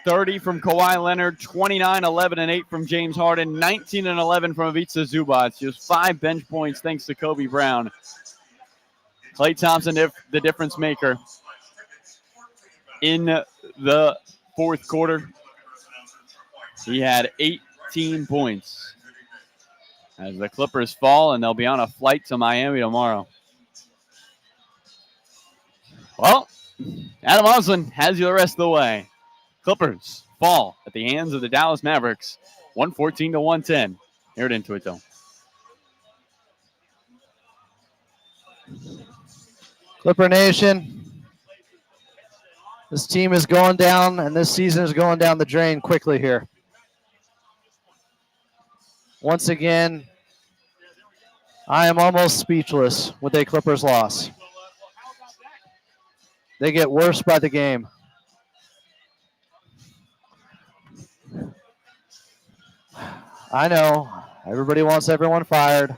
30 from Kawhi Leonard, 29, 11, and 8 from James Harden, 19 and 11 from Ivica Zubac. Just 5 bench points thanks to Kobe Brown. Klay Thompson, the difference maker in the fourth quarter. He had 18 points as the Clippers fall, and they'll be on a flight to Miami tomorrow. Well, Adam Oslin has you the rest of the way. Clippers fall at the hands of the Dallas Mavericks, 114 to 110. Here at Intuit Dome. Clipper Nation, this team is going down, and this season is going down the drain quickly here. Once again, I am almost speechless with a Clippers loss. They get worse by the game. I know everybody wants everyone fired.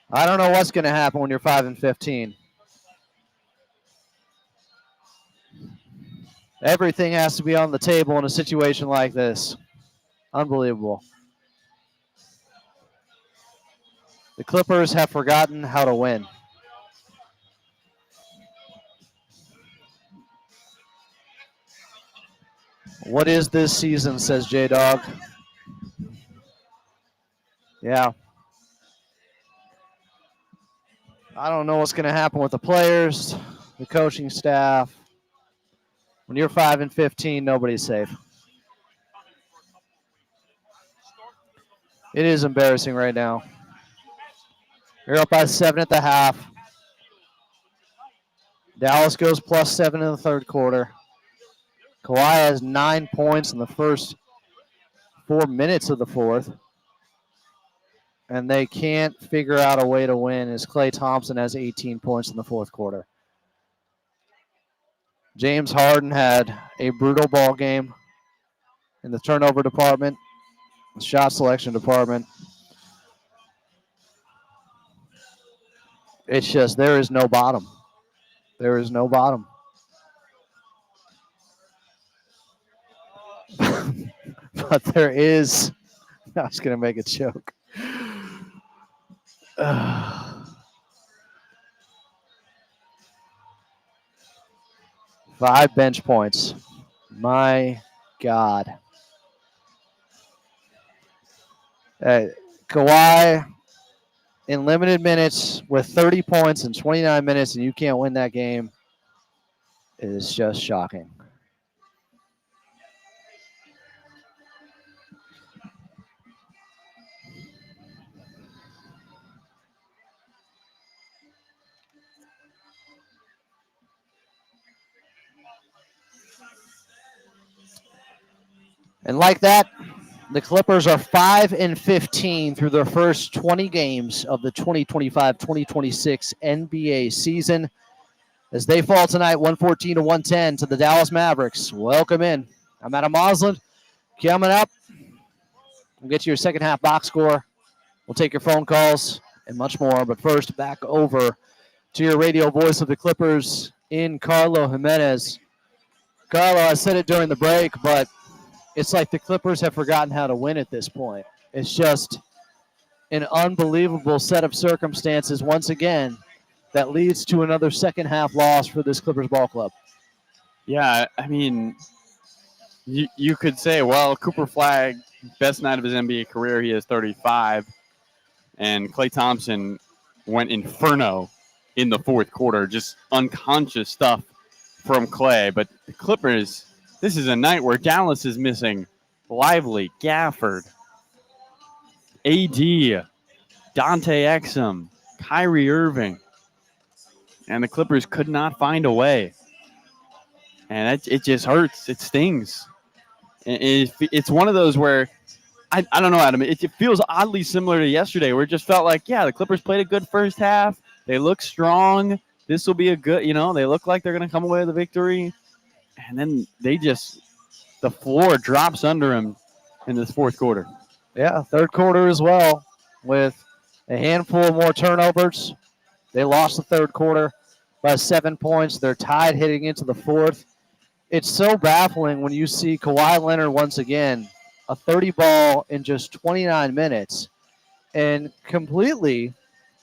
I don't know what's going to happen when you're 5-15. Everything has to be on the table in a situation like this. Unbelievable. The Clippers have forgotten how to win. What is this season, says J-Dog. Yeah. I don't know what's going to happen with the players, the coaching staff. When you're 5-15, nobody's safe. It is embarrassing right now. You're up by 7 at the half. Dallas goes +7 in the third quarter. Kawhi has 9 points in the first 4 minutes of the fourth. And they can't figure out a way to win as Klay Thompson has 18 points in the fourth quarter. James Harden had a brutal ball game in the turnover department, the shot selection department. It's just there is no bottom. There is no bottom. But there is. I was going to make a joke. 5 bench points. My God. Kawhi in limited minutes with 30 points in 29 minutes, and you can't win that game. It is just shocking. And like that, the Clippers are 5-15 through their first 20 games of the 2025-2026 NBA season. As they fall tonight, 114 to 110 to the Dallas Mavericks. Welcome in. I'm Adam Oslin. Coming up, we'll get to your second half box score. We'll take your phone calls and much more. But first, back over to your radio voice of the Clippers in Carlo Jimenez. Carlo, I said it during the break, but it's like the Clippers have forgotten how to win at this point. It's just an unbelievable set of circumstances once again that leads to another second half loss for this Clippers ball club. Yeah, I mean, you could say, well, Cooper Flagg, best night of his NBA career, he has 35. And Klay Thompson went inferno in the fourth quarter, just unconscious stuff from Klay. But the Clippers, this is a night where Dallas is missing Lively, Gafford, AD, Dante Exum, Kyrie Irving. And the Clippers could not find a way. And it just hurts. It stings. It's one of those where, I don't know, Adam, it feels oddly similar to yesterday where it just felt like, yeah, the Clippers played a good first half. They look strong. This will be a good, they look like they're going to come away with a victory. And then the floor drops under him in this fourth quarter. Yeah, third quarter as well with a handful of more turnovers. They lost the third quarter by 7 points. They're tied heading into the fourth. It's so baffling when you see Kawhi Leonard once again, a 30 ball in just 29 minutes, and completely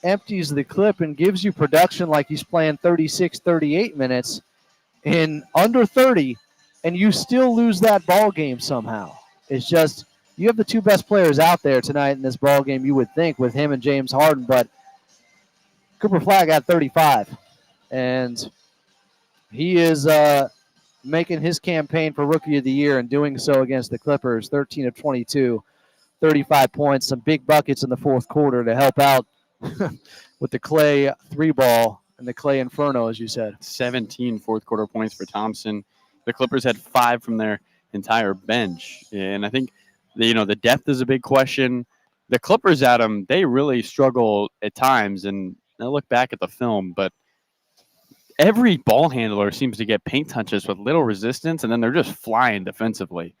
empties the clip and gives you production like he's playing 36, 38 minutes in under 30, and you still lose that ball game somehow. It's just you have the two best players out there tonight in this ball game, you would think, with him and James Harden, but Cooper Flag got 35, and he is making his campaign for Rookie of the Year and doing so against the Clippers, 13 of 22, 35 points, some big buckets in the fourth quarter to help out with the Clay three ball and the Clay Inferno, as you said. 17 fourth quarter points for Thompson. The Clippers had 5 from their entire bench. And I think, the depth is a big question. The Clippers, Adam, they really struggle at times. And I look back at the film, but every ball handler seems to get paint touches with little resistance, and then they're just flying defensively.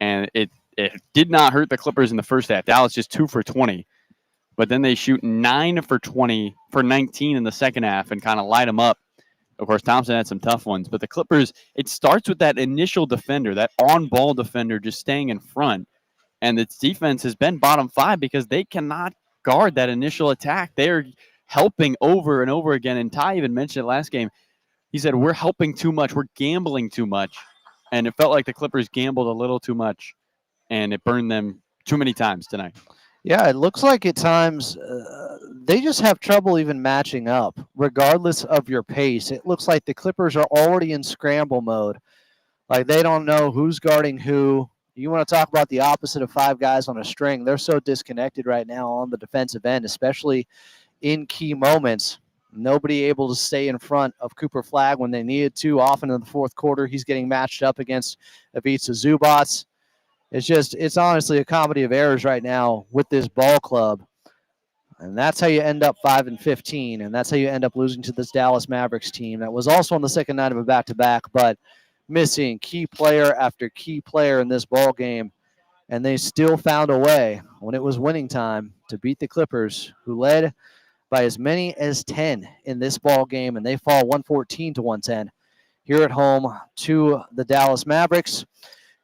And it did not hurt the Clippers in the first half. Dallas just 2 for 20. But then they shoot 9 for 20 for 19 in the second half and kind of light them up. Of course, Thompson had some tough ones. But the Clippers, it starts with that initial defender, that on-ball defender just staying in front. And its defense has been bottom 5 because they cannot guard that initial attack. They're helping over and over again. And Ty even mentioned it last game. He said, we're helping too much. We're gambling too much. And it felt like the Clippers gambled a little too much. And it burned them too many times tonight. Yeah, it looks like at times they just have trouble even matching up, regardless of your pace. It looks like the Clippers are already in scramble mode. Like they don't know who's guarding who. You want to talk about the opposite of 5 guys on a string. They're so disconnected right now on the defensive end, especially in key moments. Nobody able to stay in front of Cooper Flag when they needed to. Often in the fourth quarter, he's getting matched up against Ivica Zubac. It's honestly a comedy of errors right now with this ball club. And that's how you end up 5 and 15. And that's how you end up losing to this Dallas Mavericks team that was also on the second night of a back-to-back, but missing key player after key player in this ball game. And they still found a way when it was winning time to beat the Clippers, who led by as many as 10 in this ball game. And they fall 114 to 110 here at home to the Dallas Mavericks.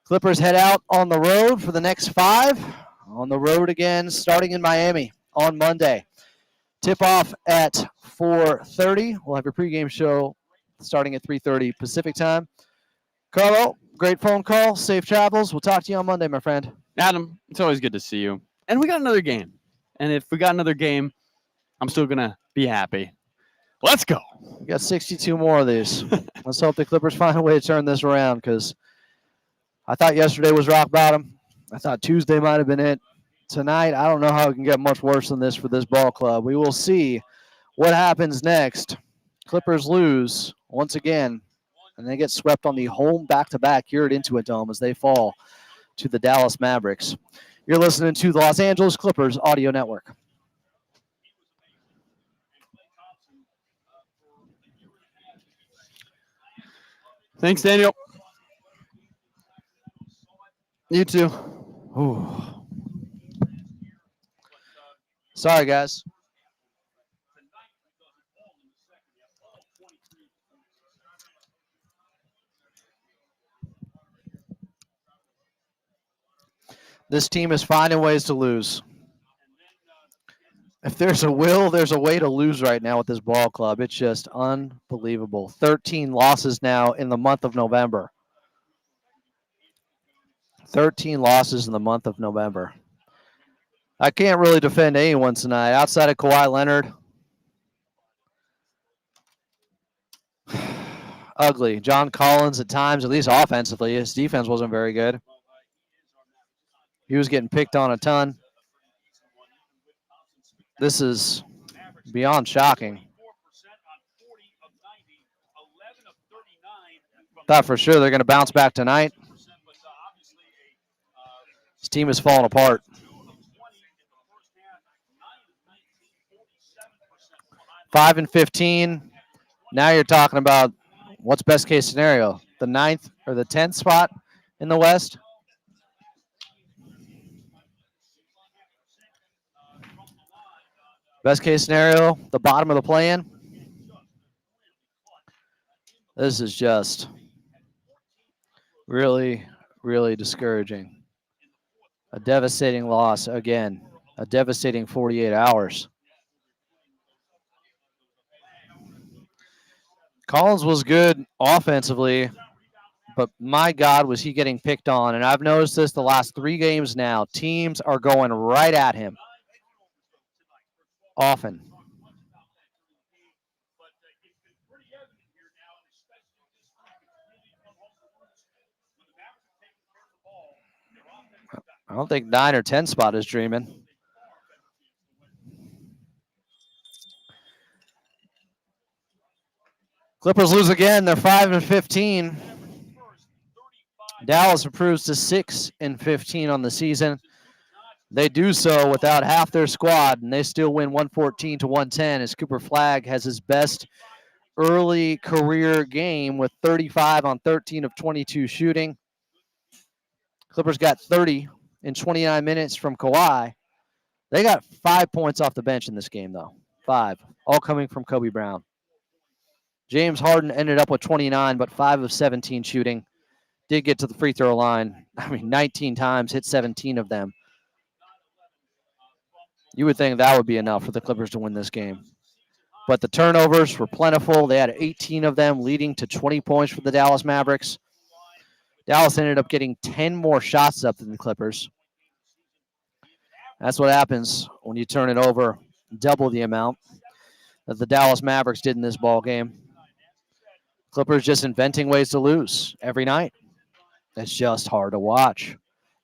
Clippers head out on the road for the next 5. On the road again, starting in Miami on Monday. Tip-off at 4:30. We'll have your pregame show starting at 3:30 Pacific time. Carlo, great phone call. Safe travels. We'll talk to you on Monday, my friend. Adam, it's always good to see you. And we got another game. And if we got another game, I'm still going to be happy. Let's go. We got 62 more of these. Let's hope the Clippers find a way to turn this around, because I thought yesterday was rock bottom. I thought Tuesday might have been it. Tonight, I don't know how it can get much worse than this for this ball club. We will see what happens next. Clippers lose once again, and they get swept on the home back-to-back here at Intuit Dome as they fall to the Dallas Mavericks. You're listening to the Los Angeles Clippers Audio Network. Thanks, Daniel. You too. Ooh. Sorry, guys. This team is finding ways to lose. If there's a will, there's a way to lose right now with this ball club. It's just unbelievable. 13 losses now in the month of November. 13 losses in the month of November. I can't really defend anyone tonight outside of Kawhi Leonard. Ugly. John Collins at times, at least offensively, his defense wasn't very good. He was getting picked on a ton. This is beyond shocking. Thought for sure they're going to bounce back tonight. This team is falling apart. Five and 15. Now you're talking about what's best case scenario? The 9th or the 10th spot in the West? Best case scenario, the bottom of the play-in. This is just Really, really discouraging. A devastating loss again. A devastating 48 hours. Collins was good offensively, but my God, was he getting picked on. And I've noticed this the last 3 games now. Teams are going right at him often. I don't think 9 or 10 spot is dreaming. Clippers lose again. They're 5-15. Dallas improves to 6-15 on the season. They do so without half their squad, and they still win 114-110 as Cooper Flagg has his best early career game with 35 on 13 of 22 shooting. Clippers got 30 in 29 minutes from Kawhi. They got 5 points off the bench in this game, though. 5, all coming from Kobe Brown. James Harden ended up with 29, but 5 of 17 shooting. Did get to the free throw line. 19 times, hit 17 of them. You would think that would be enough for the Clippers to win this game. But the turnovers were plentiful. They had 18 of them, leading to 20 points for the Dallas Mavericks. Dallas ended up getting 10 more shots up than the Clippers. That's what happens when you turn it over double the amount that the Dallas Mavericks did in this ball game. Clippers just inventing ways to lose every night. It's just hard to watch.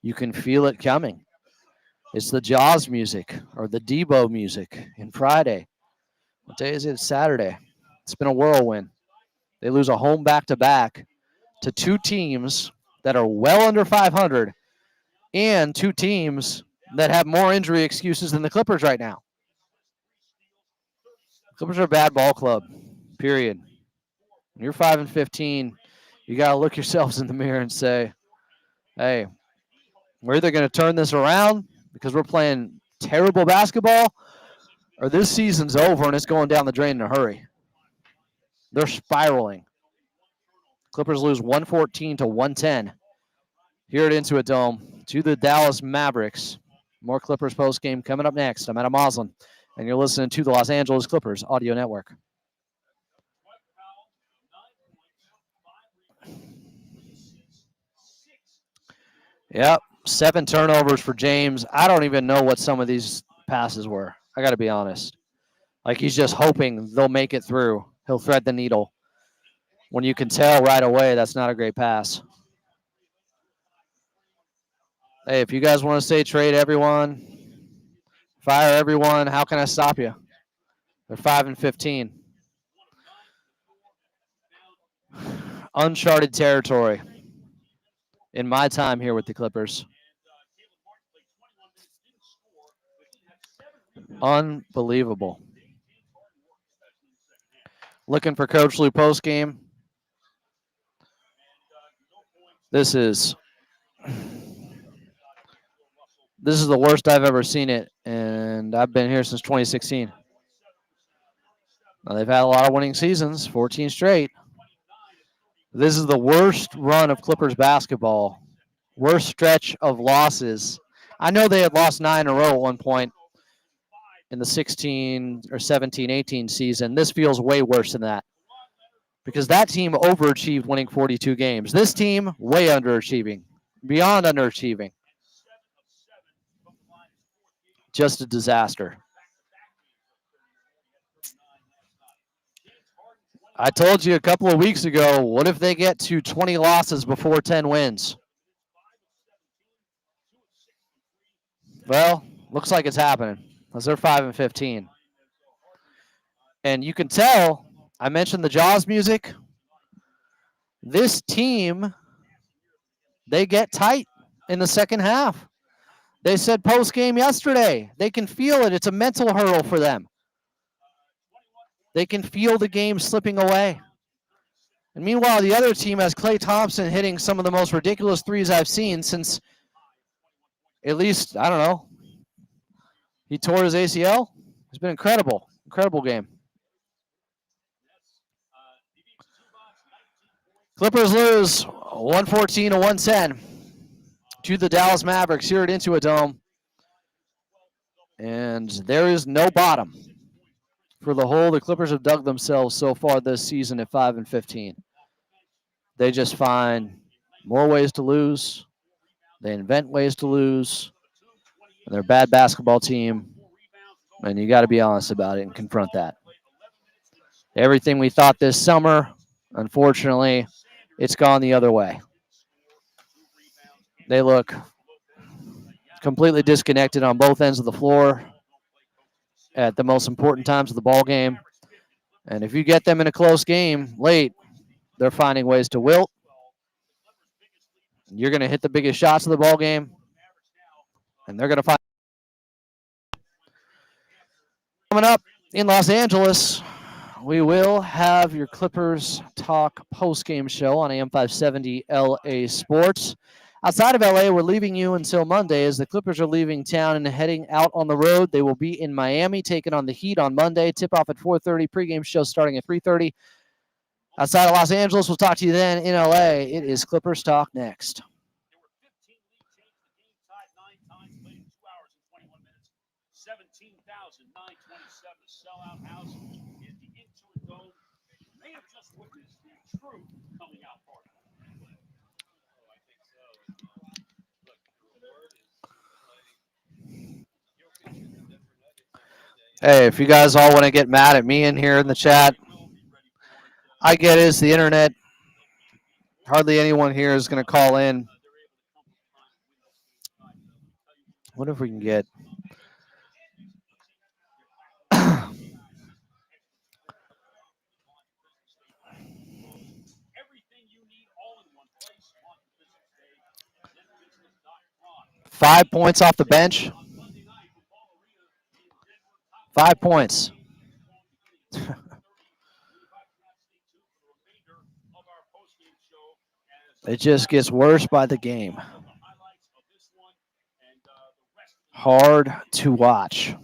You can feel it coming. It's the Jaws music or the Debo music in Friday. What day is it? It's Saturday. It's been a whirlwind. They lose a home back-to-back to 2 teams that are well under 500 and 2 teams that have more injury excuses than the Clippers right now. Clippers are a bad ball club, period. When you're 5-15, you got to look yourselves in the mirror and say, hey, we're either going to turn this around because we're playing terrible basketball, or this season's over and it's going down the drain in a hurry. They're spiraling. Clippers lose 114-110 here at Intuit Dome to the Dallas Mavericks. More Clippers postgame coming up next. I'm Adam Moslin, and you're listening to the Los Angeles Clippers Audio Network. Yep, 7 turnovers for James. I don't even know what some of these passes were. I got to be honest. Like, he's just hoping they'll make it through. He'll thread the needle. When you can tell right away that's not a great pass. Hey, if you guys want to say trade everyone, fire everyone, how can I stop you? They're 5-15. Uncharted territory in my time here with the Clippers. Unbelievable. Looking for Coach Lou post game. This is the worst I've ever seen it, and I've been here since 2016. Now, they've had a lot of winning seasons, 14 straight. This is the worst run of Clippers basketball, worst stretch of losses. I know they had lost 9 in a row at one point in the 16 or 17-18 season. This feels way worse than that because that team overachieved winning 42 games. This team, way underachieving, beyond underachieving. Just a disaster. I told you a couple of weeks ago, what if they get to 20 losses before 10 wins? Well, looks like it's happening because they're 5-15. And you can tell, I mentioned the Jaws music. This team, they get tight in the second half. They said post-game yesterday, they can feel it. It's a mental hurdle for them. They can feel the game slipping away. And meanwhile, the other team has Klay Thompson hitting some of the most ridiculous threes I've seen since at least, I don't know, he tore his ACL. It's been incredible. Incredible game. Clippers lose 114-110 to the Dallas Mavericks here at Intuit Dome. And there is no bottom for the hole the Clippers have dug themselves so far this season at 5-15. They just find more ways to lose. They invent ways to lose. And they're a bad basketball team. And you got to be honest about it and confront that. Everything we thought this summer, unfortunately, it's gone the other way. They look completely disconnected on both ends of the floor at the most important times of the ball game. And if you get them in a close game late, they're finding ways to wilt. You're going to hit the biggest shots of the ball game, and they're going to find. Coming up in Los Angeles, we will have your Clippers Talk post-game show on AM 570 LA Sports. Outside of LA, we're leaving you until Monday as the Clippers are leaving town and heading out on the road. They will be in Miami taking on the Heat on Monday. Tip-off at 4:30, pregame show starting at 3:30. Outside of Los Angeles, we'll talk to you then in LA. It is Clippers Talk next. Sellout house in the Intuit Dome. May have just witnessed the true coming out party. Oh, I think so. Look, the word is Hey, if you guys all want to get mad at me in here in the chat, I get it. It's the internet. Hardly anyone here is going to call in. What if we can get... 5 points off the bench. 5 points. It just gets worse by the game. Hard to watch.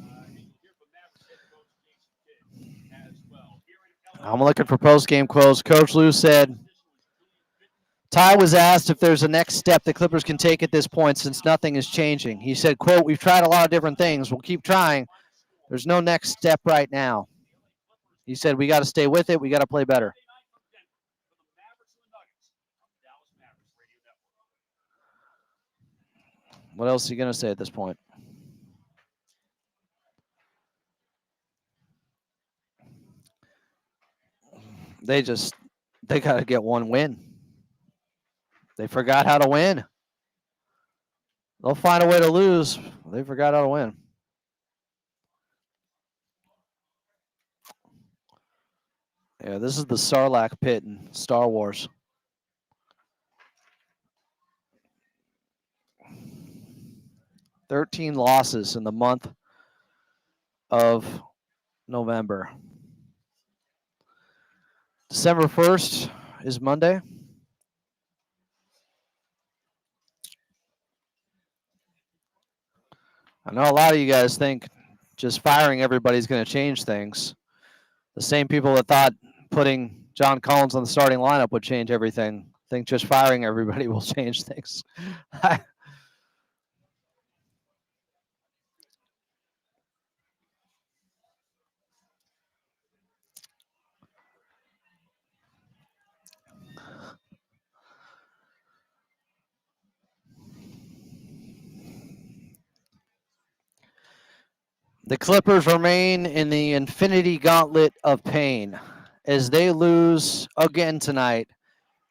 I'm looking for post-game quotes. Coach Lou said, Ty was asked if there's a next step the Clippers can take at this point since nothing is changing. He said, quote, we've tried a lot of different things. We'll keep trying. There's no next step right now. He said, we got to stay with it. We got to play better. What else are you going to say at this point? They got to get one win. They forgot how to win. They'll find a way to lose. They forgot how to win. Yeah, this is the Sarlacc pit in Star Wars. "13 losses in the month of November. December 1st is Monday. I know a lot of you guys think just firing everybody's going to change things. The same people that thought putting John Collins on the starting lineup would change everything think just firing everybody will change things. The Clippers remain in the infinity gauntlet of pain as they lose again tonight,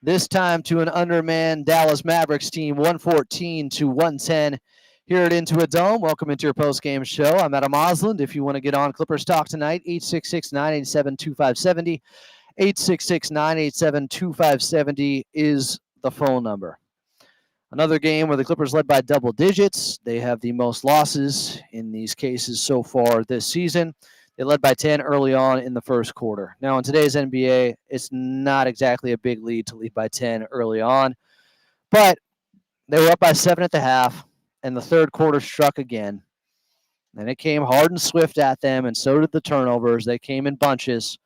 this time to an undermanned Dallas Mavericks team, 114-110 here at Intuit Dome. Welcome into your post-game show. I'm Adam Osland. If you want to get on Clippers Talk tonight, 866-987-2570. 866-987-2570 is the phone number. Another game where the Clippers led by double digits. They have the most losses in these cases so far this season. They led by 10 early on in the first quarter. Now, in today's NBA, it's not exactly a big lead to lead by 10 early on, but they were up by 7 at the half, and the third quarter struck again. And it came hard and swift at them, and so did the turnovers. They came in bunches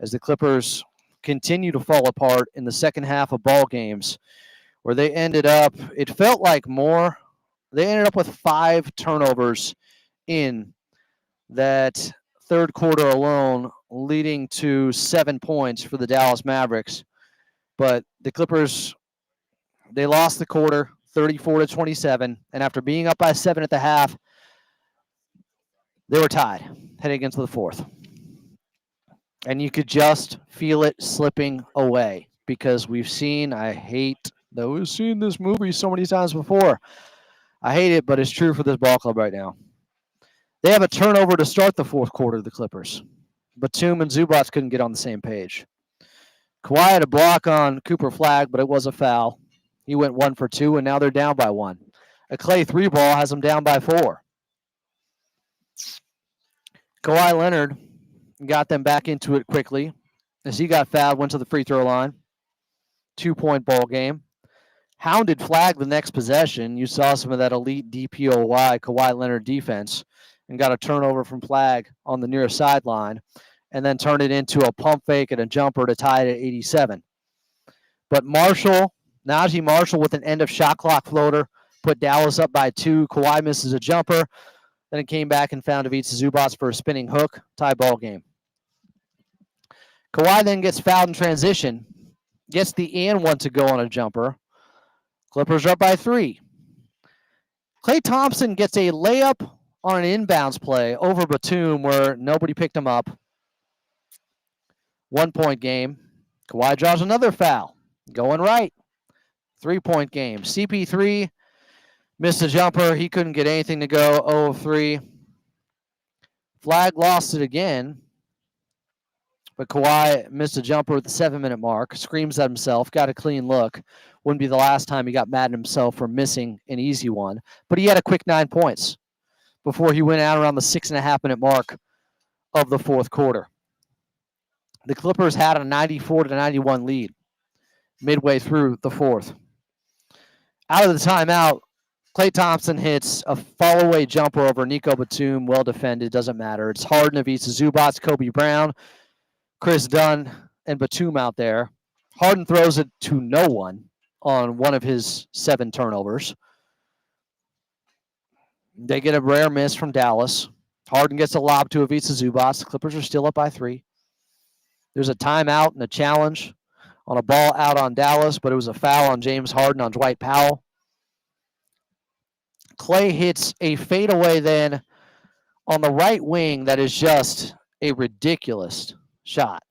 as the Clippers continue to fall apart in the second half of ball games, where they ended up, it felt like more, they ended up with 5 turnovers in that third quarter alone, leading to 7 points for the Dallas Mavericks. But the Clippers, they lost the quarter 34-27, and after being up by 7 at the half, they were tied heading into the fourth. And you could just feel it slipping away because we've seen, we've seen this movie so many times before. I hate it, but it's true for this ball club right now. They have a turnover to start the fourth quarter, the Clippers. Batum and Zubac couldn't get on the same page. Kawhi had a block on Cooper Flagg, but it was a foul. He went 1 for 2, and now they're down by 1. A Clay 3 ball has them down by 4. Kawhi Leonard got them back into it quickly as he got fouled, went to the free throw line. 2-point ball game. Hounded Flagg the next possession. You saw some of that elite DPOY Kawhi Leonard defense and got a turnover from Flagg on the near sideline and then turned it into a pump fake and a jumper to tie it at 87. But Najee Marshall with an end of shot clock floater put Dallas up by 2. Kawhi misses a jumper. Then it came back and found Ivica Zubac for a spinning hook. Tie ball game. Kawhi then gets fouled in transition. Gets the and one to go on a jumper. Clippers are up by 3. Klay Thompson gets a layup on an inbounds play over Batum where nobody picked him up. 1-point game. Kawhi draws another foul. Going right. 3-point game. CP3 missed a jumper. He couldn't get anything to go. 0 of 3. Flagg lost it again. But Kawhi missed a jumper at the 7-minute mark. Screams at himself. Got a clean look. Wouldn't be the last time he got mad at himself for missing an easy one. But he had a quick 9 points before he went out around the 6.5-minute mark of the fourth quarter. The Clippers had a 94-91 lead midway through the fourth. Out of the timeout, Klay Thompson hits a fall-away jumper over Nico Batum. Well defended, doesn't matter. It's Harden, Ivica Zubac, Kobe Brown, Chris Dunn, and Batum out there. Harden throws it to no one on one of his 7 turnovers. They get a rare miss from Dallas. Harden gets a lob to Ivica Zubac. The Clippers are still up by 3. There's a timeout and a challenge on a ball out on Dallas, but it was a foul on James Harden on Dwight Powell. Klay hits a fadeaway then on the right wing that is just a ridiculous shot.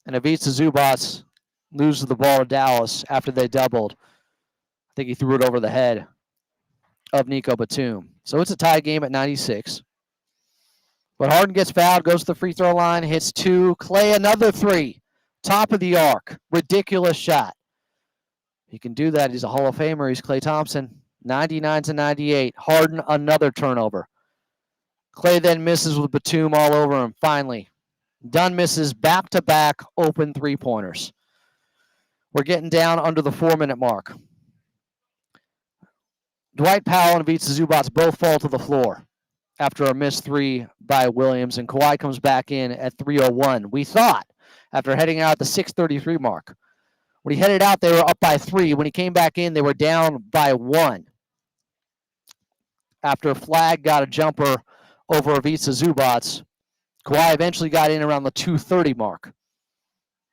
And Ivica Zubac loses the ball to Dallas after they doubled. I think he threw it over the head of Nico Batum. So it's a tie game at 96. But Harden gets fouled, goes to the free throw line, hits 2. Klay another 3. Top of the arc. Ridiculous shot. He can do that. He's a Hall of Famer. He's Klay Thompson. 99-98. Harden another turnover. Klay then misses with Batum all over him. Finally, Dunn misses back-to-back open 3-pointers. We're getting down under the 4-minute mark. Dwight Powell and Ivica Zubac both fall to the floor after a missed 3 by Williams, and Kawhi comes back in at 3:01. We thought, after heading out at the 6:33 mark, when he headed out, they were up by 3. When he came back in, they were down by 1. After Flagg got a jumper over Ivica Zubac, Kawhi eventually got in around the 2:30 mark.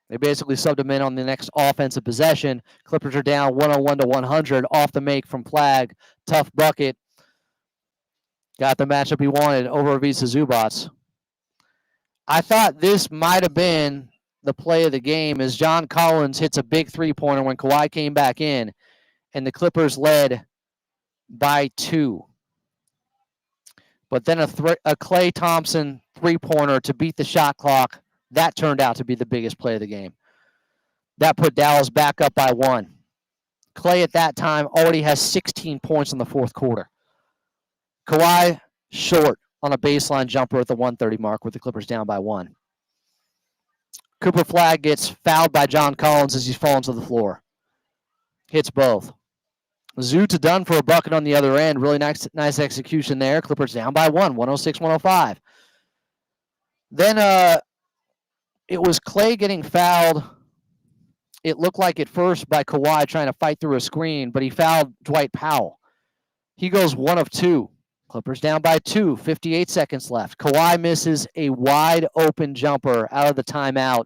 They basically subbed him in on the next offensive possession. Clippers are down 101-100 off the make from Flagg. Tough bucket. Got the matchup he wanted over Ivica Zubac. I thought this might have been the play of the game as John Collins hits a big 3-pointer when Kawhi came back in, and the Clippers led by 2. But then a Klay Thompson 3-pointer to beat the shot clock, that turned out to be the biggest play of the game. That put Dallas back up by 1. Klay at that time already has 16 points in the fourth quarter. Kawhi short on a baseline jumper at the 1:30 mark with the Clippers down by 1. Cooper Flagg gets fouled by John Collins as he's falling to the floor. Hits both. Zoo to Dunn for a bucket on the other end. Really nice execution there. Clippers down by 1, 106-105. Then it was Klay getting fouled it looked like at first by Kawhi trying to fight through a screen, but he fouled Dwight Powell. He goes 1 of 2. Clippers down by 2, 58 seconds left. Kawhi misses a wide open jumper out of the timeout.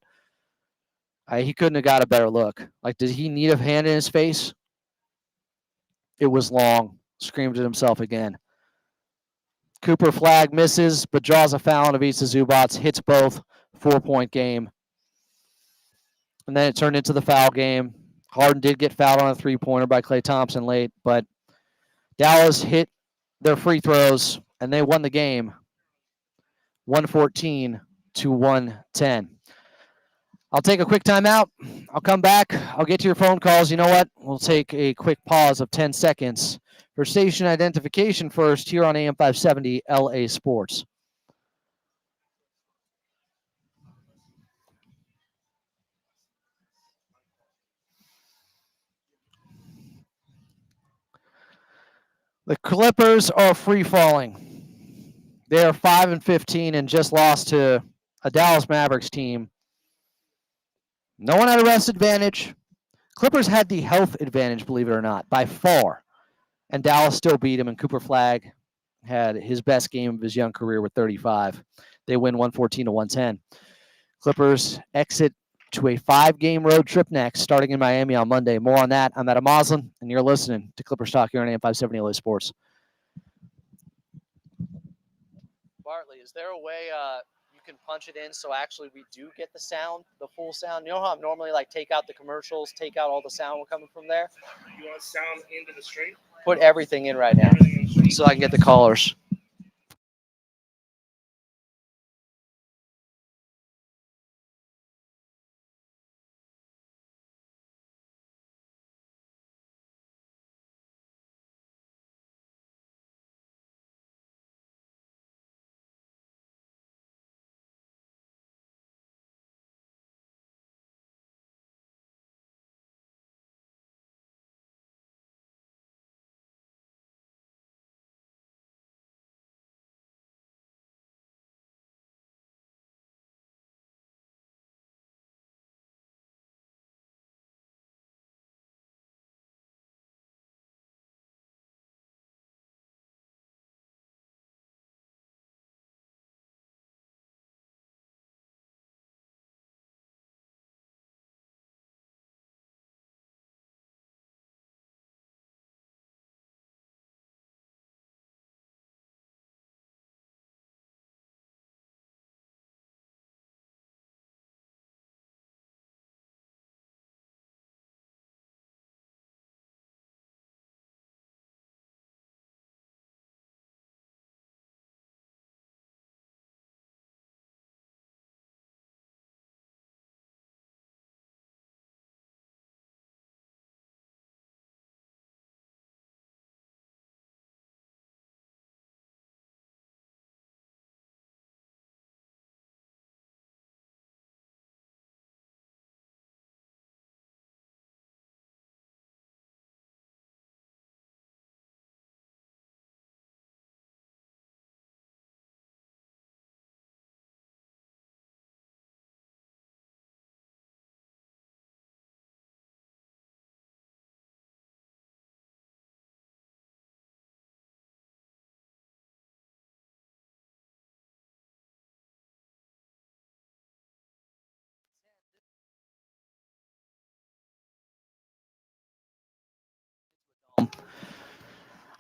He couldn't have got a better look. Like, did he need a hand in his face? It was long. Screamed at himself again. Cooper Flag misses, but draws a foul on Ivica Zubac, hits both, 4-point game. And then it turned into the foul game. Harden did get fouled on a three-pointer by Klay Thompson late, but Dallas hit their free throws, and they won the game 114 to 110. I'll take a quick timeout. I'll come back. I'll get to your phone calls. You know what? We'll take a quick pause of 10 seconds for station identification first here on AM 570 LA Sports. The Clippers are free falling. They are 5-15 and just lost to a Dallas Mavericks team. No one had a rest advantage. Clippers had the health advantage, believe it or not, by far. And Dallas still beat him, and Cooper Flag had his best game of his young career with 35. They win 114 to 110. Clippers exit to a 5-game road trip next, starting in Miami on Monday. More on that. I'm Adam Moslin, and you're listening to Clippers Talk here on AM 570 LA Sports. Bartley, is there a way you can punch it in so actually we do get the sound, the full sound? You know how I'm normally like take out the commercials, take out all the sound coming from there? You want sound into the stream? Put everything in right now Everything in the stream. so I can get the callers.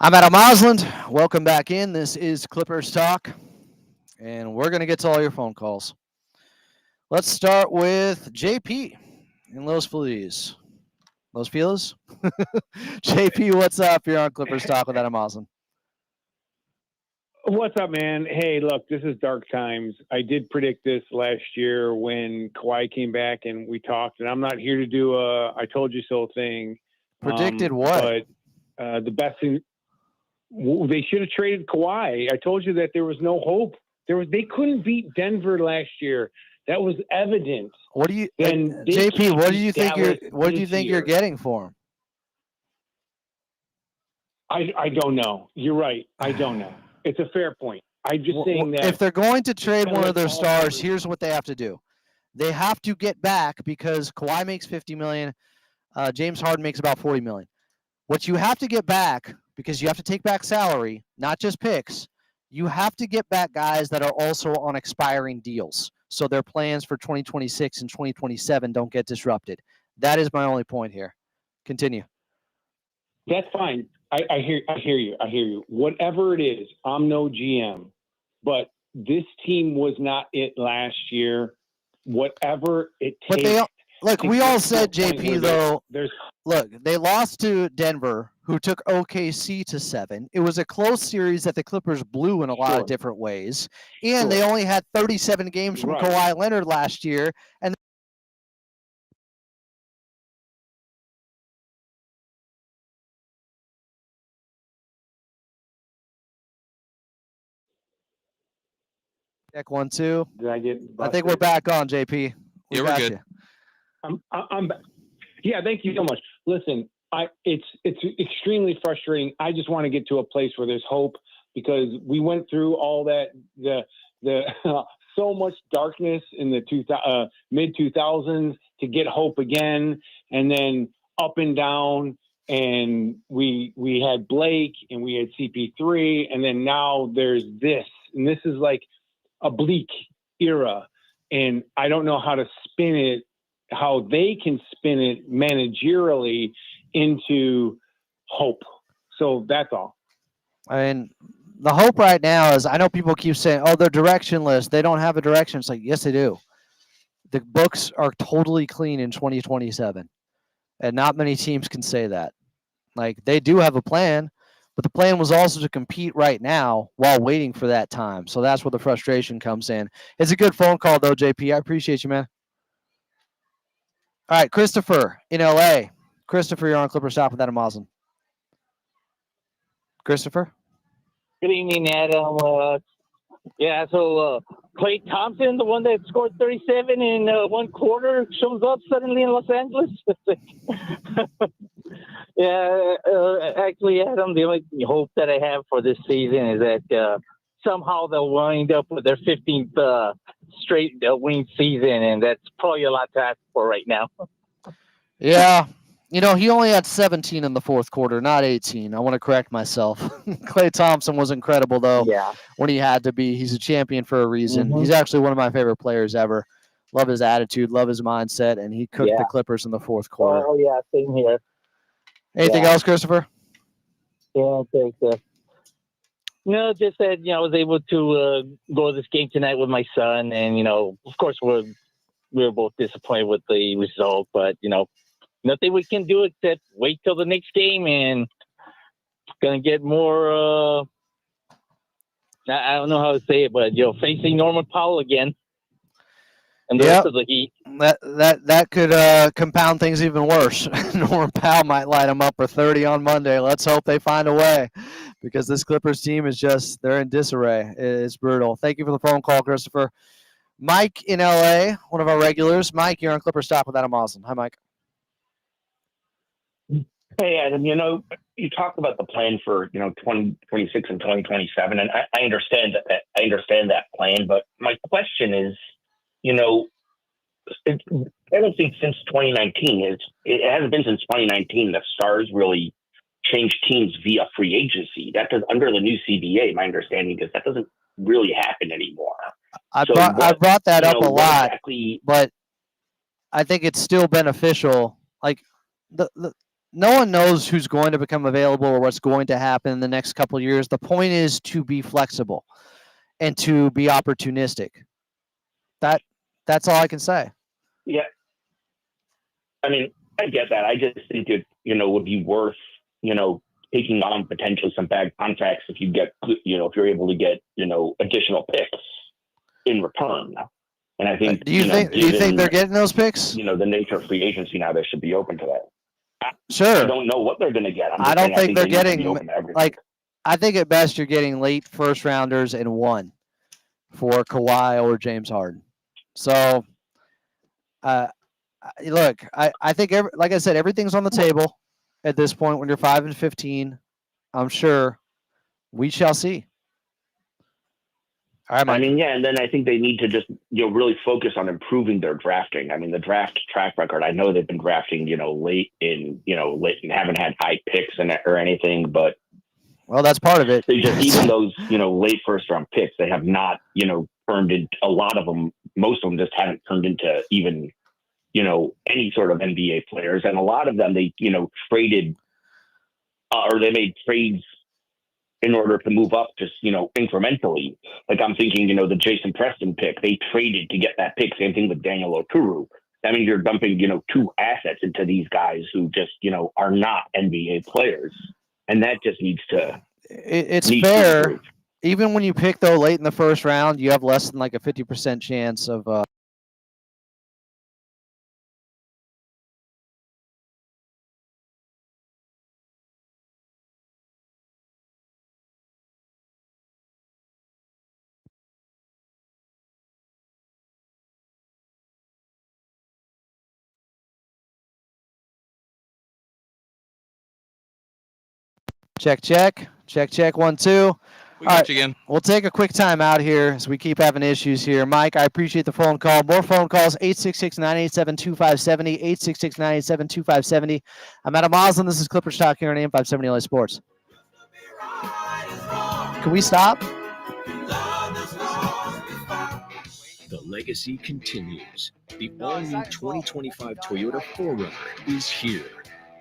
I'm Adam Mosland. Welcome back in. This is Clippers Talk, and we're going to get to all your phone calls. Let's start with JP in Los Feliz. Los Feliz? JP, what's up? You're on Clippers Talk with Adam Mosland. What's up, man? Hey, look, this is dark times. I did predict this last year when Kawhi came back and we talked, and I'm not here to do a I told you so thing. Predicted what? But the best thing, they should have traded Kawhi. I told you that there was no hope. They couldn't beat Denver last year. That was evident. What do you, And JP? What do you think Dallas you're getting for him? I don't know. You're right. I don't know. It's a fair point. I'm just saying that if they're going to trade one of their all stars, covered. here's what they have to do. They have to get back because Kawhi makes $50 million. James Harden makes about $40 million. What you have to get back, because you have to take back salary, not just picks, you have to get back guys that are also on expiring deals. So their plans for 2026 and 2027 don't get disrupted. That is my only point here. Continue. That's fine. I hear you. Whatever it is, I'm no GM, but this team was not it last year. Whatever it But takes. they look, to we get all to a said, point JP, where though, there's look, they lost to Denver, who took OKC to 7. It was a close series that the Clippers blew in a lot Sure. of different ways. And Sure. they only had 37 games from Right. Kawhi Leonard last year. And Check 1, 2. Did I get I think we're back on, JP. We Yeah, we're got good. you. I'm back. Yeah, thank you so much. Listen, it's extremely frustrating. I just want to get to a place where there's hope, because we went through all that the so much darkness in the mid 2000s to get hope again, and then up and down. And we had Blake and we had CP3, and then now there's this, and this is like a bleak era, and I don't know how to spin it, how they can spin it managerially into hope. So that's all. I mean, the hope right now is, I know people keep saying, oh, they're directionless. They don't have a direction. It's like, yes, they do. The books are totally clean in 2027. And not many teams can say that. Like, they do have a plan, but the plan was also to compete right now while waiting for that time. So that's where the frustration comes in. It's a good phone call, though, JP. I appreciate you, man. All right, Christopher in LA. Christopher, you're on Clipper Stop with Adam Moslin. Christopher? Good evening, Adam. So Klay Thompson, the one that scored 37 in one quarter, shows up suddenly in Los Angeles. Actually, Adam, the only hope that I have for this season is that somehow they'll wind up with their 15th straight winning season, and that's probably a lot to ask for right now. Yeah. You know, he only had 17 in the fourth quarter, not 18. I want to correct myself. Klay Thompson was incredible, though, when he had to be. He's a champion for a reason. Mhm. He's actually one of my favorite players ever. Love his attitude, love his mindset, and he cooked the Clippers in the fourth quarter. Oh, yeah, same here. Anything else, Christopher? Yeah, thanks. No, just that, I was able to go to this game tonight with my son, and, of course, we were both disappointed with the result, but, nothing we can do except wait till the next game, and gonna get more. I don't know how to say it, but facing Norman Powell again, and the rest of the Heat. That could compound things even worse. Norman Powell might light him up for 30 on Monday. Let's hope they find a way, because this Clippers team is they're in disarray. It's brutal. Thank you for the phone call, Christopher. Mike in LA, one of our regulars. Mike, you're on Clipper Stop with Adam Moslin. Hi, Mike. Hey, Adam, you talked about the plan for, 2026 and 2027, and I understand that. I understand that plan, but my question is, I don't think since 2019, it hasn't been since 2019 that Stars really changed teams via free agency. That does, under the new CBA, my understanding is that doesn't really happen anymore. I brought that up a lot, but I think it's still beneficial. Like, no one knows who's going to become available or what's going to happen in the next couple of years. The point is to be flexible and to be opportunistic. That's all I can say. Yeah. I mean, I get that. I just think it, would be worth, taking on potentially some bad contracts if you get, if you're able to get, additional picks in return. And I think, do you think they're getting those picks? The nature of free agency now, they should be open to that. Sure. I don't know what they're going to get. I don't think they're getting, I think at best you're getting late first rounders and one for Kawhi or James Harden. So, look, I think, like I said, everything's on the table at this point when you're 5-15. I'm sure we shall see. All right, Mike. I mean, yeah, and then I think they need to just really focus on improving their drafting. I mean, the draft track record. I know they've been drafting late and haven't had high picks or anything, but well, that's part of it. they just even those late first round picks, they have not turned into a lot of them. Most of them just haven't turned into even any sort of NBA players, and a lot of them they traded or they made trades in order to move up just, incrementally. Like I'm thinking, the Jason Preston pick, they traded to get that pick. Same thing with Daniel Oturu. That means you're dumping, 2 assets into these guys who just, are not NBA players. And that just needs to. It's fair. Even when you pick, though, late in the first round, you have less than like a 50% chance of. Check, check. Check, check. 1, 2. We got you again. We'll take a quick time out here as we keep having issues here. Mike, I appreciate the phone call. More phone calls, 866-987-2570, 866-987-2570. I'm Adam Moslin. This is Clippers Talk here on AM 570 LA Sports. Can we stop? The legacy continues. The all-new 2025 Toyota 4Runner is here.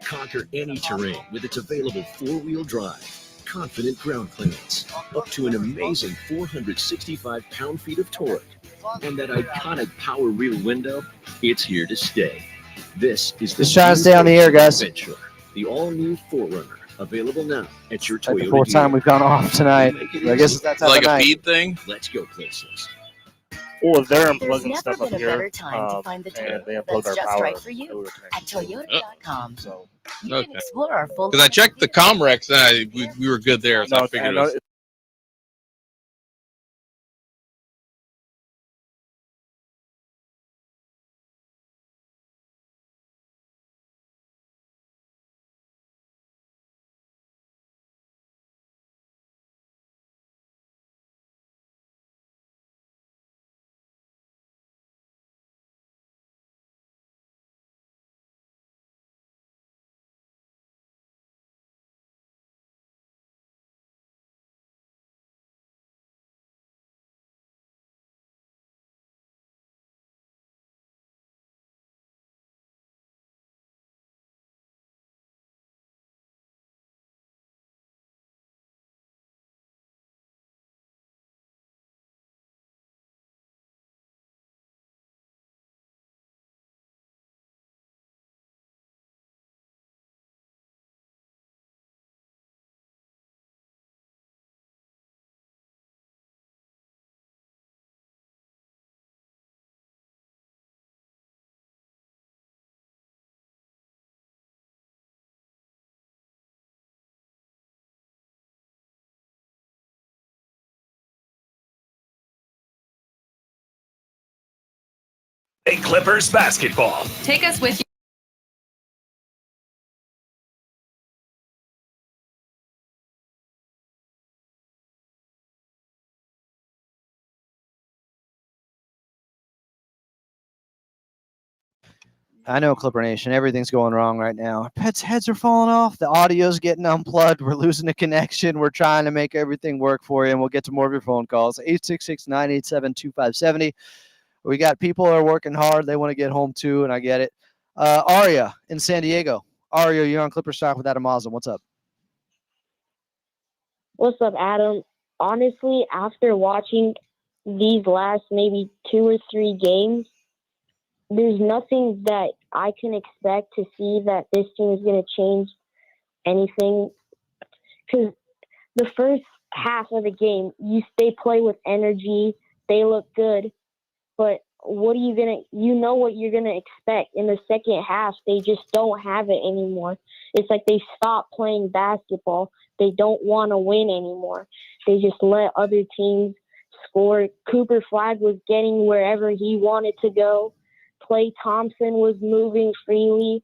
Conquer any terrain with its available 4-wheel drive, confident ground clearance, up to an amazing 465 pound-feet of torque, and that iconic power rear window, it's here to stay. This is the Just trying to stay on the air, guys. Adventure, the all-new 4Runner, available now at your It's like Toyota the fourth time we've gone off tonight. I guess it's that time Like of a night. feed thing? Let's go places. Well, if they're There's unplugging never stuff up been a here, better time to find the and tool they unplug that's our just power. right for you at Toyota.com. So, You can Okay. explore our full. Because I checked the Comrex and we were good there, so I figured it was. Clippers basketball. Take us with you. I know, Clipper Nation. Everything's going wrong right now. Pets' heads are falling off. The audio's getting unplugged. We're losing a connection. We're trying to make everything work for you, and we'll get to more of your phone calls. 866-987-2570. We got people that are working hard. They want to get home, too, and I get it. Aria in San Diego. Aria, you're on Clipper Stock with Adam Moslin. What's up? What's up, Adam? Honestly, after watching these last maybe 2 or 3 games, there's nothing that I can expect to see that this team is going to change anything. Because the first half of the game, they play with energy, they look good, but what are you going to, what you're going to expect. In the second half, they just don't have it anymore. It's like they stopped playing basketball. They don't want to win anymore. They just let other teams score. Cooper Flag was getting wherever he wanted to go. Klay Thompson was moving freely.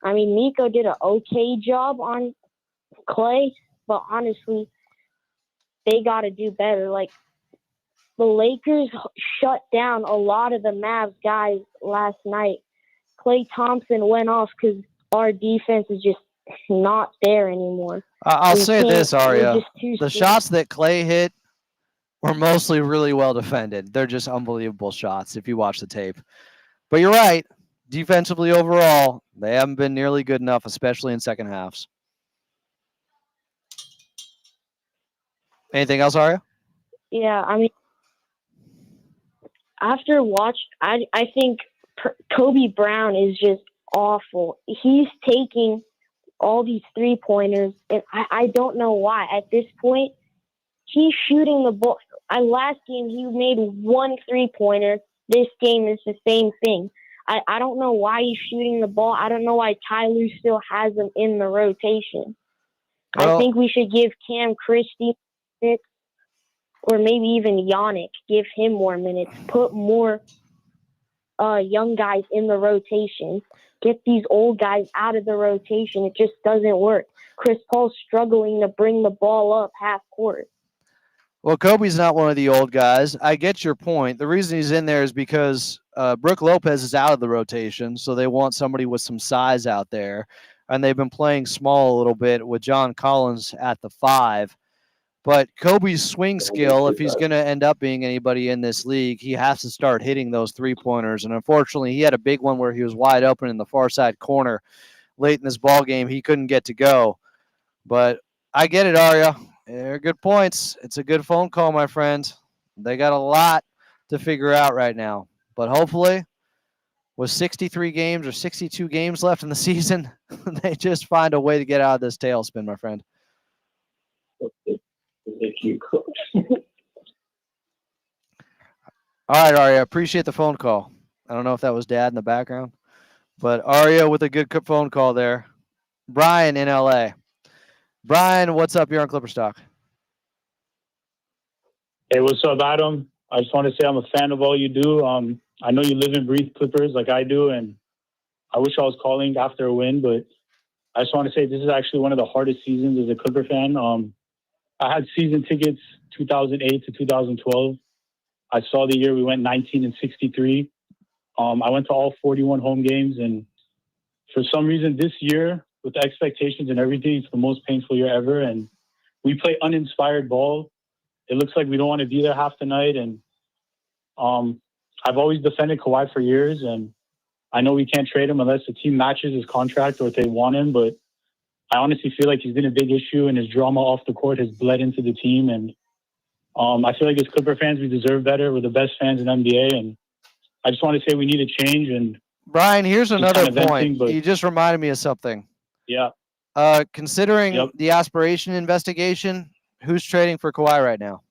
I mean, Nico did an okay job on Klay, but honestly, they got to do better. Like, the Lakers shut down a lot of the Mavs guys last night. Klay Thompson went off because our defense is just not there anymore. I'll say this, Arya. Just too The slow. shots that Clay hit were mostly really well defended. They're just unbelievable shots if you watch the tape. But you're right. Defensively overall, they haven't been nearly good enough, especially in second halves. Anything else, Arya? Yeah, I mean, after I think Kobe Brown is just awful. He's taking all these 3-pointers, and I don't know why. At this point, he's shooting the ball. Last game, he made 1 3-pointer. This game is the same thing. I don't know why he's shooting the ball. I don't know why Tyler still has him in the rotation. Well, I think we should give Cam Christie minutes, or maybe even Yannick, give him more minutes. Put more young guys in the rotation. Get these old guys out of the rotation. It just doesn't work. Chris Paul's struggling to bring the ball up half court. Well, Kobe's not one of the old guys. I get your point. The reason he's in there is because Brook Lopez is out of the rotation, so they want somebody with some size out there. And they've been playing small a little bit with John Collins at the 5. But Kobe's swing skill, if he's going to end up being anybody in this league, he has to start hitting those 3-pointers. And unfortunately, he had a big one where he was wide open in the far side corner late in this ball game. He couldn't get to go. But I get it, Arya. They're good points. It's a good phone call, my friend. They got a lot to figure out right now. But hopefully, with 63 games or 62 games left in the season, they just find a way to get out of this tailspin, my friend. All right, Arya, appreciate the phone call. I don't know if that was Dad in the background, but Arya with a good phone call there. Brian in LA. Brian, what's up? You're on Clipper Stock. Hey, what's up, Adam? I just want to say I'm a fan of all you do. I know you live and breathe Clippers like I do, and I wish I was calling after a win, but I just want to say this is actually one of the hardest seasons as a Clipper fan. I had season tickets 2008 to 2012. I saw the year we went 19-63. I went to all 41 home games, and for some reason this year, with the expectations and everything, it's the most painful year ever. And we play uninspired ball. It looks like we don't want to be there half the night. And I've always defended Kawhi for years, and I know we can't trade him unless the team matches his contract or if they want him. But I honestly feel like he's been a big issue, and his drama off the court has bled into the team. And I feel like as Clipper fans, we deserve better. We're the best fans in NBA, and I just want to say we need a change. And Brian, here's another kind of point. venting, You just reminded me of something. Yeah. Considering the aspiration investigation, who's trading for Kawhi right now?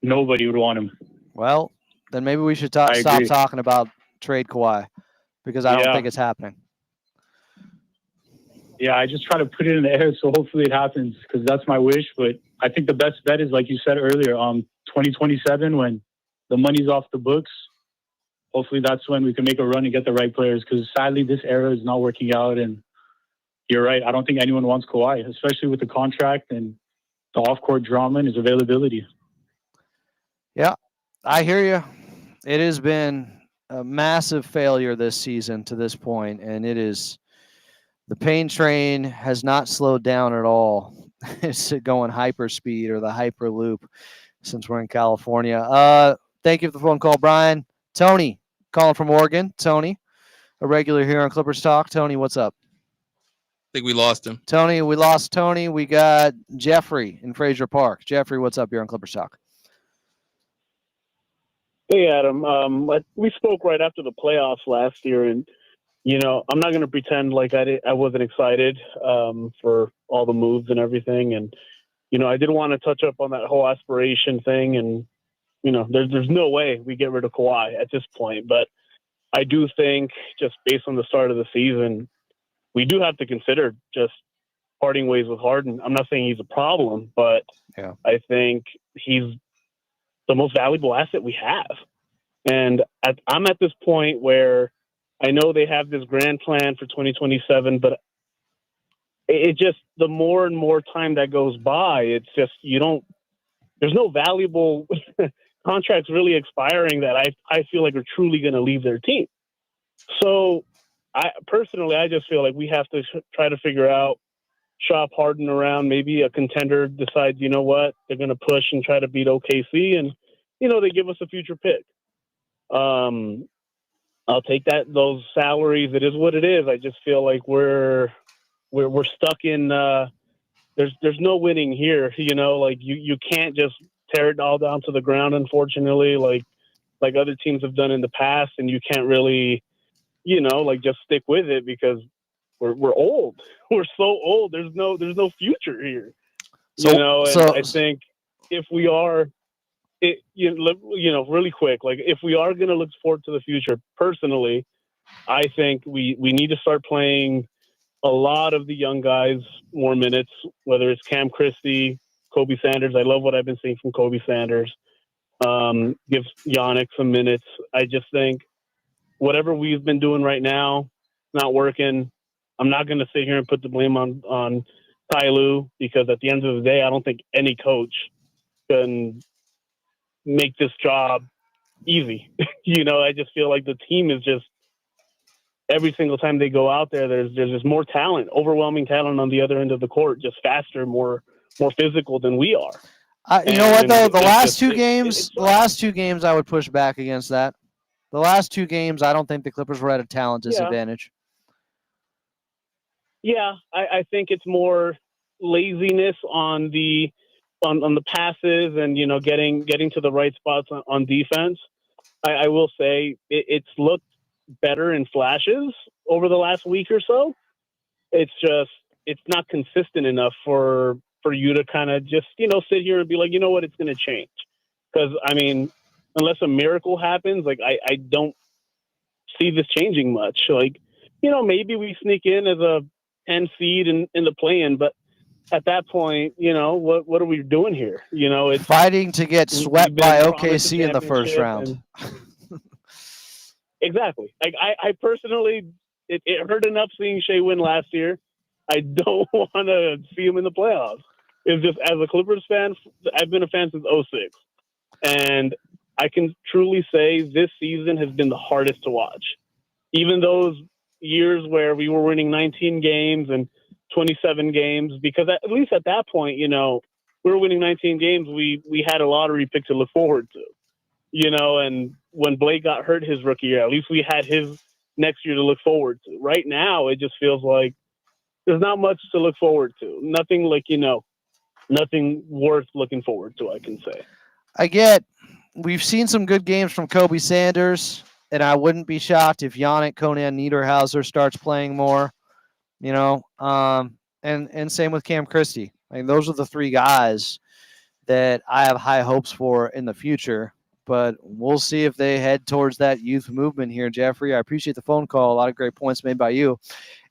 Nobody would want him. Well, then maybe we should I stop agree. talking about trade Kawhi, because I don't Yeah. think it's happening. Yeah, I just try to put it in the air, so hopefully it happens, because that's my wish. But I think the best bet is, like you said earlier, 2027, when the money's off the books. Hopefully that's when we can make a run and get the right players, because sadly this era is not working out. And you're right, I don't think anyone wants Kawhi, especially with the contract and the off-court drama and his availability. Yeah, I hear you. It has been a massive failure this season to this point, and the pain train has not slowed down at all. It's going hyperspeed or the hyperloop since we're in California. Thank you for the phone call, Brian. Tony, calling from Oregon. Tony, a regular here on Clippers Talk. Tony, what's up? I think we lost him. Tony, we lost Tony. We got Jeffrey in Fraser Park. Jeffrey, what's up here on Clippers Talk? Hey, Adam. We spoke right after the playoffs last year, and I'm not going to pretend like I wasn't excited for all the moves and everything. And I did want to touch up on that whole aspiration thing. And there's no way we get rid of Kawhi at this point. But I do think, just based on the start of the season, we do have to consider just parting ways with Harden. I'm not saying he's a problem, but I think he's the most valuable asset we have. And I'm at this point where I know they have this grand plan for 2027, but it just, the more and more time that goes by, it's just, there's no valuable contracts really expiring that I feel like are truly going to leave their team. So I just feel like we have to try to figure out, shop Harden around. Maybe a contender decides, you know what, they're going to push and try to beat OKC, and they give us a future pick. I'll take those salaries. It is what it is. I just feel like we're stuck in. There's no winning here. Like you can't just tear it all down to the ground. Unfortunately, like other teams have done in the past, and you can't really, like just stick with it because we're old. We're so old. There's no future here. I think if we are, really quick, like if we are going to look forward to the future, personally, I think we need to start playing a lot of the young guys more minutes, whether it's Cam Christie, Kobe Sanders. I love what I've been seeing from Kobe Sanders. Give Yannick some minutes. I just think whatever we've been doing right now, not working. I'm not going to sit here and put the blame on Ty Lue, because at the end of the day, I don't think any coach can make this job easy. I just feel like the team is just, every single time they go out there, there's just more talent, overwhelming talent on the other end of the court, just faster, more physical than we are. You know what though? The last two games, I would push back against that. The last two games, I don't think the Clippers were at a talent disadvantage. Yeah, I think it's more laziness on the passes and getting to the right spots on defense. I will say it's looked better in flashes over the last week or so. It's not consistent enough for you to kind of just sit here and be like, you know what, it's going to change. Because I mean, unless a miracle happens, like I don't see this changing much. Like, maybe we sneak in as a 10 seed in the play-in, but at that point, what are we doing here? It's fighting to get swept by OKC in the first round. Exactly. Like I personally, it hurt enough seeing Shea win last year. I don't want to see him in the playoffs. It's just, as a Clippers fan, I've been a fan since 2006, and I can truly say this season has been the hardest to watch. Even those years where we were winning 19 games and 27 games, because at least at that point, we were winning 19 games. We had a lottery pick to look forward to, and when Blake got hurt his rookie year, at least we had his next year to look forward to. Right now, it just feels like there's not much to look forward to. Nothing like, nothing worth looking forward to, I can say. We've seen some good games from Kobe Sanders, and I wouldn't be shocked if Yannick Conan Niederhauser starts playing more, and same with Cam Christie. I mean, those are the three guys that I have high hopes for in the future, but we'll see if they head towards that youth movement here, Jeffrey. I appreciate the phone call. A lot of great points made by you.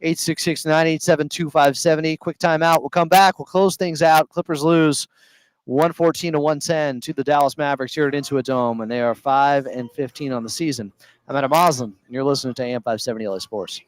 866-987-2570. Quick timeout. We'll come back. We'll close things out. Clippers lose 114-110 to the Dallas Mavericks here at Intuit Dome, and they are 5-15 on the season. I'm Adam Moslin, and you're listening to AM 570 LA Sports.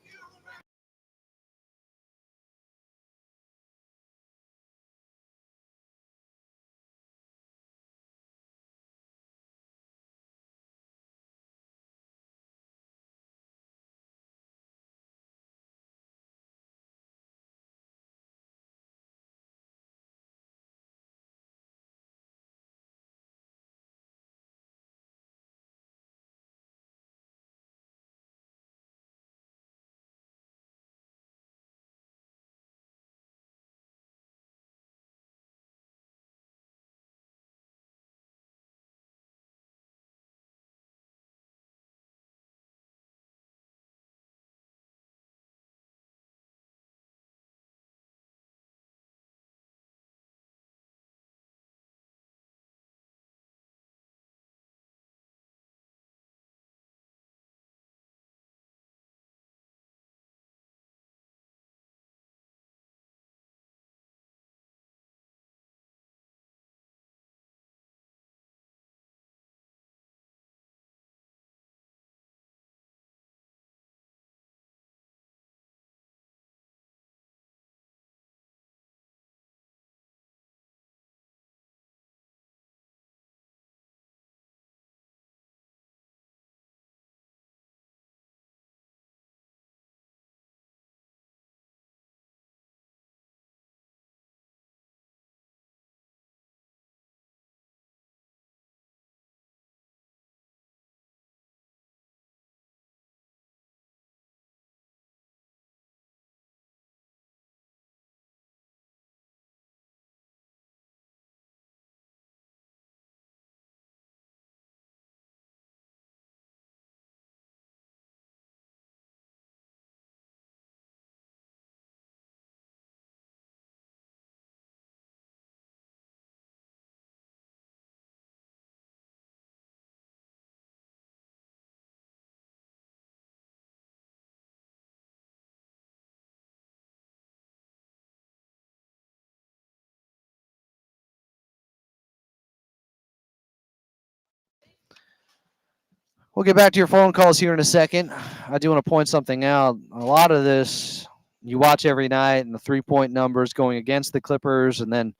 We'll get back to your phone calls here in a second. I do want to point something out. A lot of this you watch every night, and the three-point numbers going against the Clippers, and then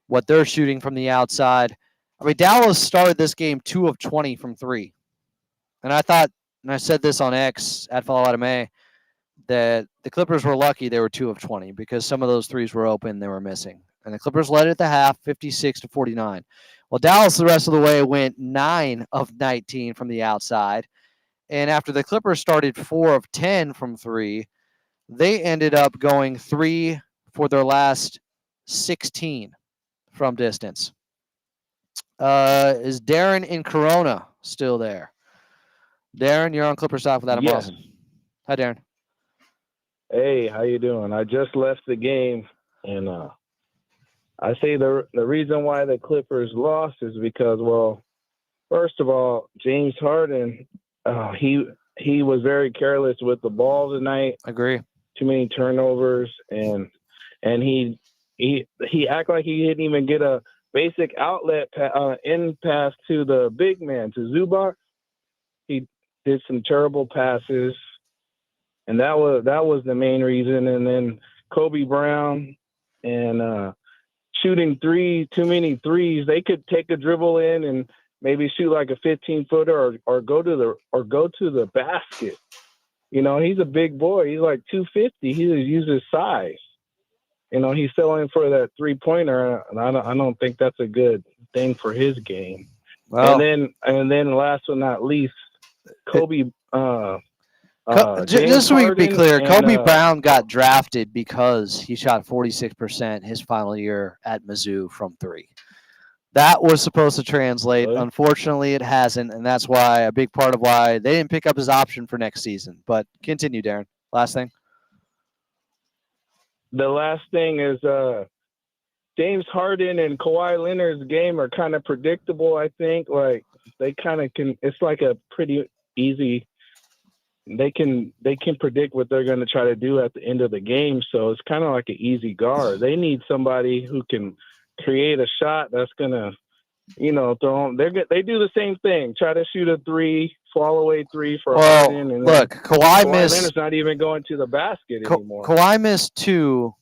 what they're shooting from the outside. I mean, Dallas started this game 2 of 20 from three. And I thought, and I said this on X at Follow Out of May, that the Clippers were lucky they were 2 of 20 because some of those threes were open, they were missing. And the Clippers led at the half, 56-49. Well, Dallas the rest of the way went 9 of 19 from the outside. And after the Clippers started 4 of 10 from three, they ended up going 3 for their last 16 from distance. Is Darren in Corona still there? Darren, you're on Clipper Stop with Adam Yes. Wilson. Hi, Darren. Hey, how you doing? I just left the game, and I say the reason why the Clippers lost is because, well, first of all, James Harden, he was very careless with the ball tonight. Agree. Too many turnovers, and he acted like he didn't even get a basic outlet in pass to the big man, to Zubac. He did some terrible passes, and that was the main reason. And then Kobe Brown and shooting too many threes. They could take a dribble in and maybe shoot like a 15-footer or go to the basket. You know, he's a big boy. He's like 250. He just uses size. You know, he's selling for that three-pointer, and I don't think that's a good thing for his game. Well, and then last but not least, Kobe. Just so we can be Harden clear, and, Kobe Brown got drafted because he shot 46% his final year at Mizzou from three. That was supposed to translate. Really? Unfortunately, it hasn't, and that's why a big part of why they didn't pick up his option for next season. But continue, Darren. Last thing. The last thing is James Harden and Kawhi Leonard's game are kind of predictable, I think. Like, they kind of can – it's like a pretty easy – they can predict what they're going to try to do at the end of the game, so it's kind of like an easy guard. They need somebody who can create a shot that's going to, you know, throw them. They do the same thing, try to shoot a three, fall away three for Harden. And look, Kawhi missed – Leonard's not even going to the basket anymore. Kawhi missed 2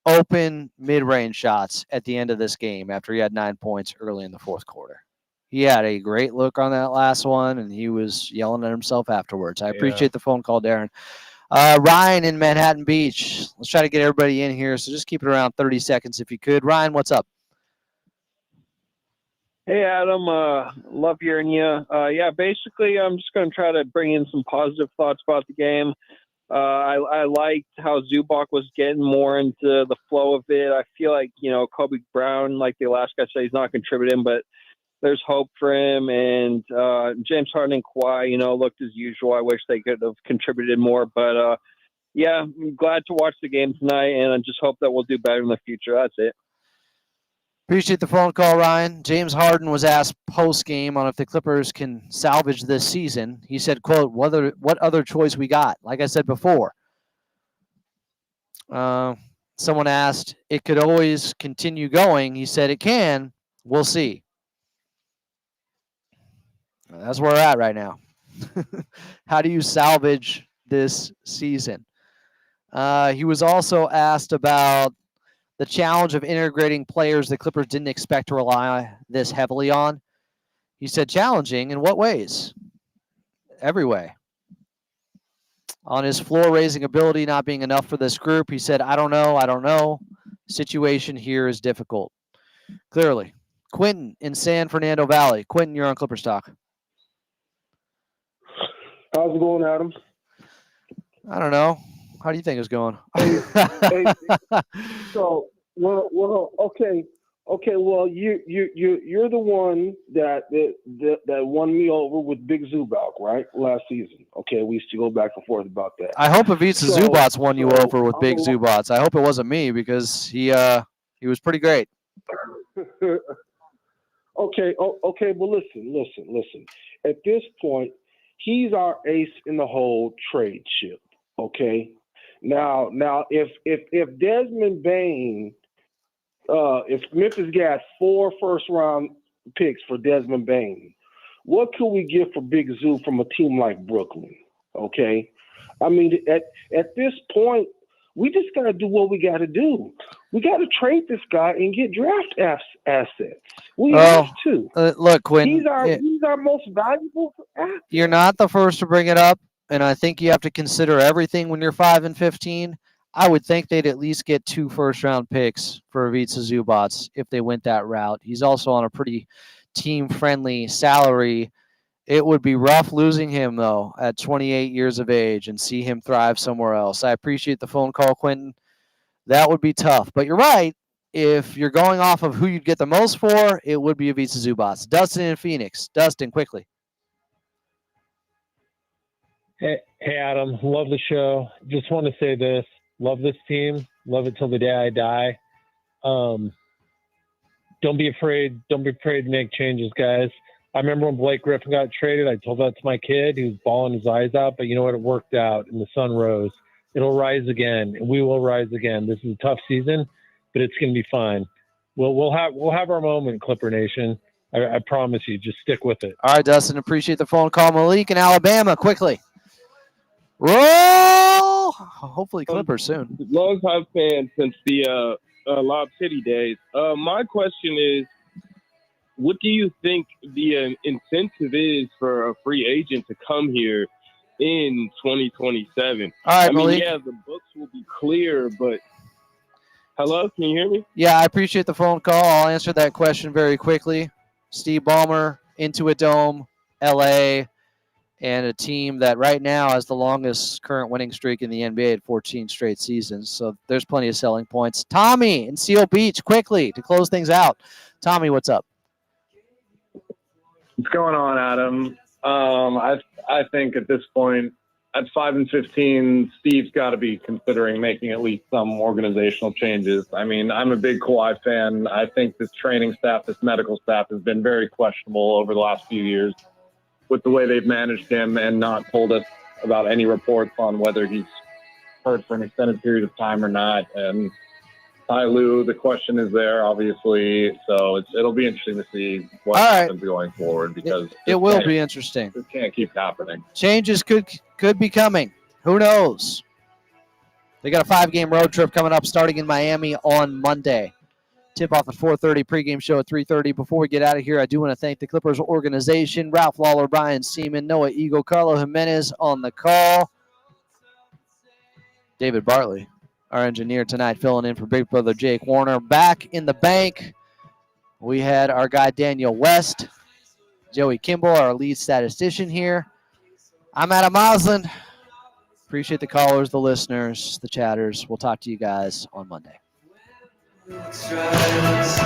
open mid-range shots at the end of this game after he had 9 points early in the fourth quarter. He had a great look on that last one, and he was yelling at himself afterwards. I appreciate the phone call, Darren. Ryan in Manhattan Beach. Let's try to get everybody in here, so just keep it around 30 seconds if you could. Ryan, what's up? Hey, Adam. Love hearing you. Yeah, basically, I'm just going to try to bring in some positive thoughts about the game. I liked how Zubac was getting more into the flow of it. I feel like, you know, Kobe Brown, like the last guy said, he's not contributing, but there's hope for him. And James Harden and Kawhi, you know, looked as usual. I wish they could have contributed more. But, yeah, I'm glad to watch the game tonight, and I just hope that we'll do better in the future. That's it. Appreciate the phone call, Ryan. James Harden was asked post-game on if the Clippers can salvage this season. He said, quote, what other choice we got? Like I said before. Someone asked, it could always continue going. He said it can. We'll see. That's where we're at right now. How do you salvage this season? He was also asked about the challenge of integrating players the Clippers didn't expect to rely this heavily on. He said, challenging in what ways? Every way. On his floor-raising ability not being enough for this group, he said, I don't know. Situation here is difficult. Clearly. Quentin in San Fernando Valley. Quentin, you're on Clipper Stock. How's it going, Adam? I don't know. How do you think it's going? So, well, okay. Well, you're the one that won me over with Big Zubac, right? Last season. Okay, we used to go back and forth about that. I hope Ivica Zubac's won you over with Big Zubac. I hope it wasn't me because he was pretty great. Okay. But listen. At this point, he's our ace in the whole trade ship. Okay. Now, if Desmond Bane, if Memphis got 4 first-round picks for Desmond Bane, what could we get for Big Zoo from a team like Brooklyn? Okay. I mean, at this point, we just got to do what we got to do. We got to trade this guy and get draft assets. We have to. Look, Quinn, he's our most valuable asset. You're not the first to bring it up, and I think you have to consider everything when you're 5-15. I would think they'd at least get 2 first-round picks for Ivica Zubac if they went that route. He's also on a pretty team-friendly salary. It would be rough losing him, though, at 28 years of age and see him thrive somewhere else. I appreciate the phone call, Quentin. That would be tough. But you're right. If you're going off of who you'd get the most for, it would be Ivica Zubac. Dustin in Phoenix. Dustin, quickly. Hey, Adam. Love the show. Just want to say this. Love this team. Love it till the day I die. Don't be afraid. Don't be afraid to make changes, guys. I remember when Blake Griffin got traded, I told that to my kid. He was bawling his eyes out, but you know what? It worked out, and the sun rose. It'll rise again, and we will rise again. This is a tough season, but it's going to be fine. We'll have our moment, Clipper Nation. I promise you. Just stick with it. All right, Dustin. Appreciate the phone call. Malik in Alabama, quickly. Roll! Hopefully Clippers soon. Long-time fan since the Lob City days. My question is, what do you think the incentive is for a free agent to come here in 2027? All right, I mean, Malik. yeah, the books will be clear, but hello, can you hear me? Yeah, I appreciate the phone call. I'll answer that question very quickly. Steve Ballmer, Intuit Dome, LA, and a team that right now has the longest current winning streak in the NBA at 14 straight seasons. So there's plenty of selling points. Tommy in Seal Beach, quickly to close things out. Tommy, what's up? What's going on, Adam? I think at this point, at 5-15, Steve's got to be considering making at least some organizational changes. I mean, I'm a big Kawhi fan. I think this training staff, this medical staff has been very questionable over the last few years with the way they've managed him and not told us about any reports on whether he's hurt for an extended period of time or not. And Ty Lue, the question is there, obviously. So it'll be interesting to see what happens going forward because it will be interesting. This can't keep happening. Changes could be coming. Who knows? They got a 5-game road trip coming up starting in Miami on Monday. Tip-off at 4:30, pregame show at 3:30. Before we get out of here, I do want to thank the Clippers organization, Ralph Lawler, Brian Seaman, Noah Eagle, Carlo Jimenez on the call. David Bartley, our engineer tonight, filling in for Big Brother Jake Warner. Back in the bank, we had our guy Daniel West, Joey Kimball, our lead statistician here. I'm Adam Moslin. Appreciate the callers, the listeners, the chatters. We'll talk to you guys on Monday. Let's rise.